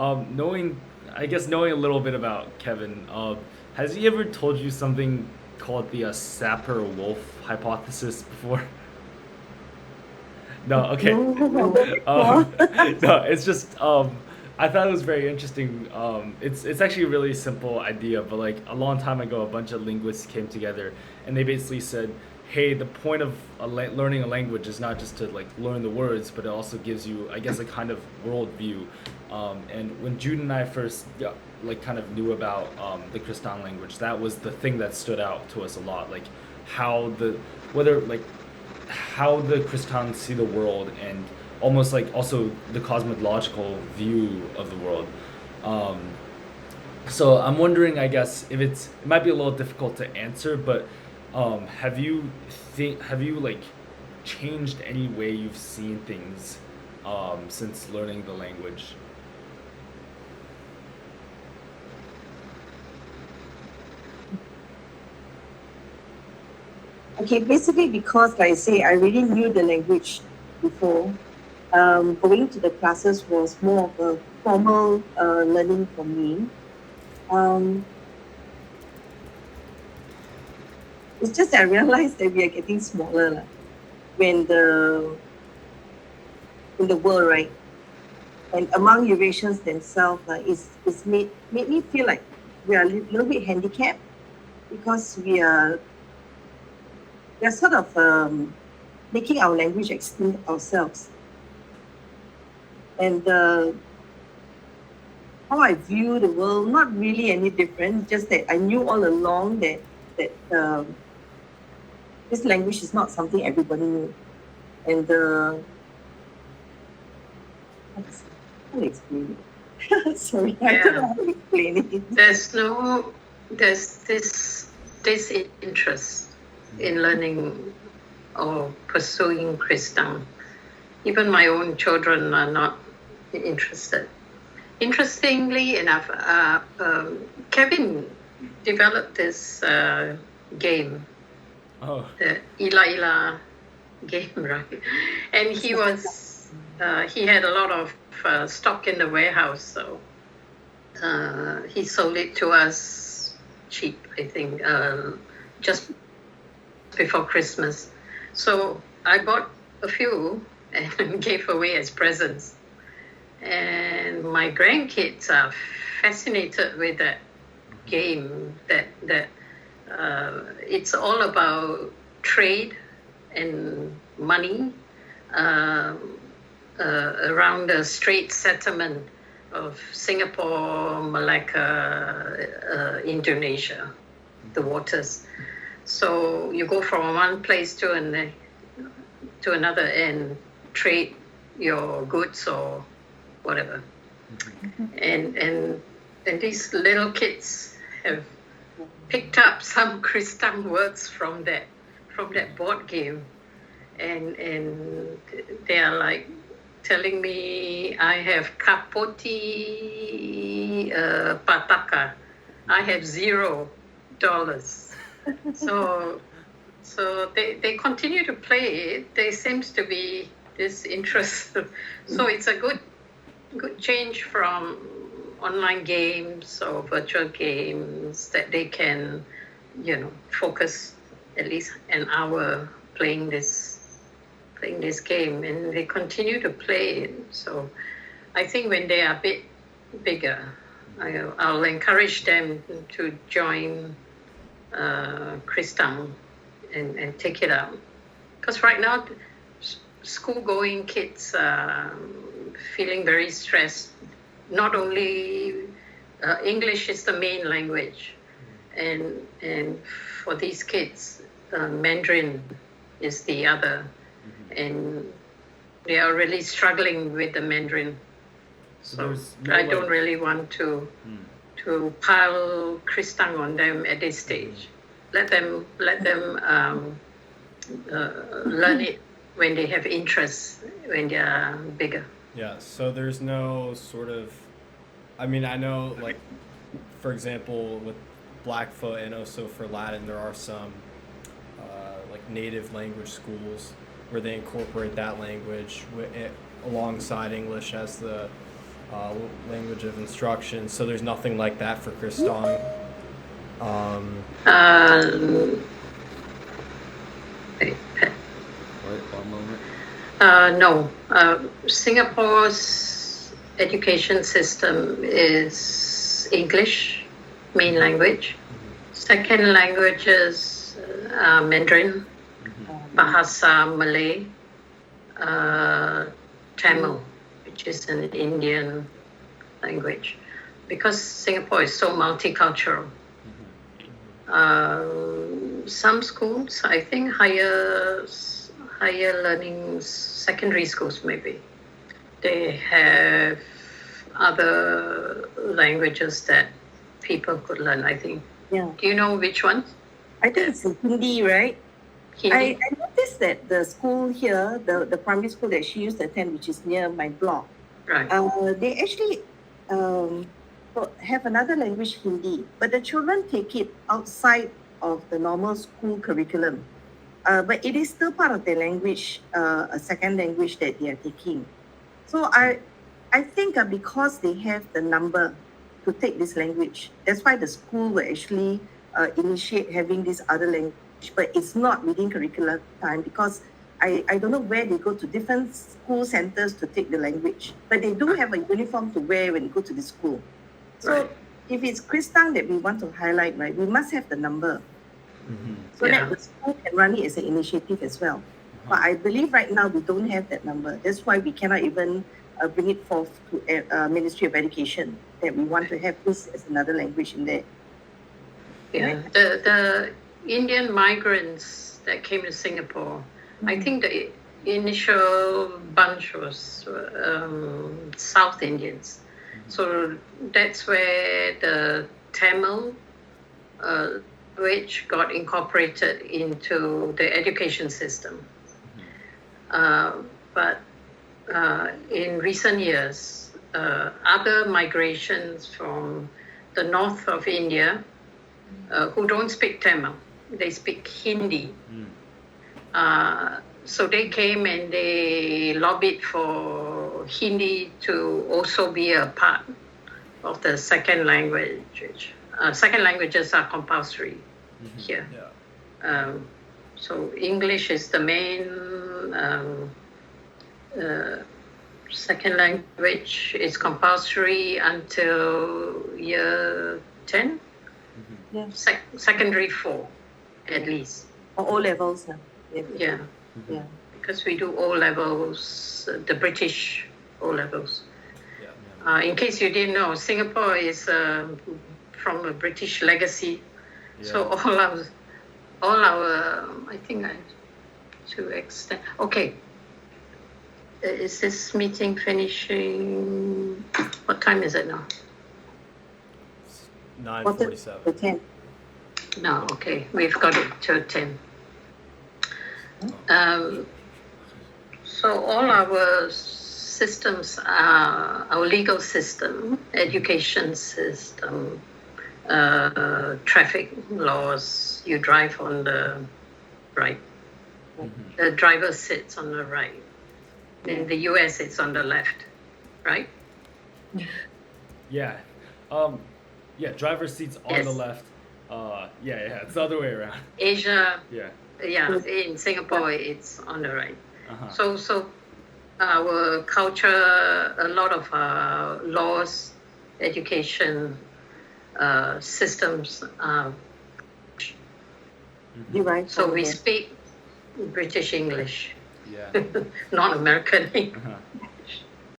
Knowing, I guess knowing a little bit about Kevin, has he ever told you something called the Sapir-Whorf hypothesis before? No, okay. No, no. um, no, it's just I thought it was very interesting. It's actually a really simple idea, but like a long time ago, a bunch of linguists came together and they basically said, "Hey, the point of learning a language is not just to like learn the words, but it also gives you, I guess, a kind of worldview." And when Jude and I first like kind of knew about the Kristang language, that was the thing that stood out to us a lot, like how the whether like how the Kristang see the world and almost like also the cosmological view of the world. Um, so I'm wondering, I guess, if it might be a little difficult to answer, but have you like changed any way you've seen things since learning the language? Okay, basically because like I say, I already knew the language before. Going to the classes was more of a formal learning for me. Um, it's just that I realized that we are getting smaller lah, when in the world, right? And among Eurasians themselves, it's made me feel like we are a little bit handicapped because we are sort of making our language extinct ourselves. And how I view the world, not really any different, just that I knew all along that this language is not something everybody knew. And how to explain it? Sorry, I don't know Yeah, how to explain it. there's no, there's this interest in learning or pursuing Kristang. Even my own children are not interested. Interestingly enough, Kevin developed this game, Oh, the Ila Ila game, right? And he had a lot of stock in the warehouse, so he sold it to us cheap, I think, just before Christmas. So I bought a few and gave away as presents. And my grandkids are fascinated with that game. That it's all about trade and money um, around the Strait settlement of Singapore, Malacca, Indonesia, the waters. So you go from one place to another and trade your goods or whatever. And these little kids have picked up some Kristang words from that board game, and they are like telling me I have kapoti pataka, I have $0. So they continue to play it. There seems to be this interest. So it's a good change from online games or virtual games that they can, focus at least an hour playing this game, and they continue to play it. So I think when they are a bit bigger, I'll encourage them to join Kristang and take it out. Because right now, school-going kids are feeling very stressed. Not only English is the main language, and for these kids, Mandarin is the other, and they are really struggling with the Mandarin. So I don't really want to pile Kristang on them at this stage. Let them learn it when they have interest, when they are bigger. Yeah, so there's no sort of, I mean, I know, like, for example, with Blackfoot and also for Latin, there are some like native language schools where they incorporate that language alongside English as the language of instruction. So there's nothing like that for Kristang. Wait, Wait one moment. no, Singapore's education system is English, main language. Second languages are Mandarin, Bahasa Malay, Tamil, which is an Indian language. Because Singapore is so multicultural. Some schools, I think higher learning, secondary schools maybe, they have other languages that people could learn, I think. Yeah. Do you know which ones? I think it's Hindi, right? Hindi? I noticed that the school here, the primary school that she used to attend, which is near my block, Right. they actually have another language, Hindi, but the children take it outside of the normal school curriculum. But it is still part of their language, a second language that they are taking. So I think because they have the number to take this language, that's why the school will actually initiate having this other language, but it's not within curricular time because I don't know where they go to different school centers to take the language, but they do have a uniform to wear when they go to the school. So Right. if it's Kristang that we want to highlight, right, we must have the number so Yeah. that the school can run it as an initiative as well. But I believe right now we don't have that number. That's why we cannot even bring it forth to Ministry of Education that we want to have this as another language in there. Yeah, the Indian migrants that came to Singapore, I think the initial bunch was South Indians. So that's where the Tamil language got incorporated into the education system. But in recent years, other migrations from the north of India who don't speak Tamil, they speak Hindi. So they came and they lobbied for Hindi to also be a part of the second language. Second languages are compulsory here. Yeah. So English is the main second language. It's compulsory until year 10, Yeah. secondary 4 at least. Or O levels. Yeah, Yeah. because we do O levels, the British O levels. Yeah. In case you didn't know, Singapore is from a British legacy. So all our, I think to extend. Okay, is this meeting finishing? What time is it now? 9:47. 10. No, okay, we've got it to 10. So all our systems, our legal system, education system, traffic laws, you drive on the right. The driver sits on the right. In the US, it's on the left, right? Yeah. Yeah, driver's seats on the Yes. left. Yeah, it's the other way around. Asia, Yeah. in Singapore, it's on the right. Uh-huh. So our culture, a lot of our laws, education systems, Derived so from we the- speak British English, Yeah. not American English. Uh-huh.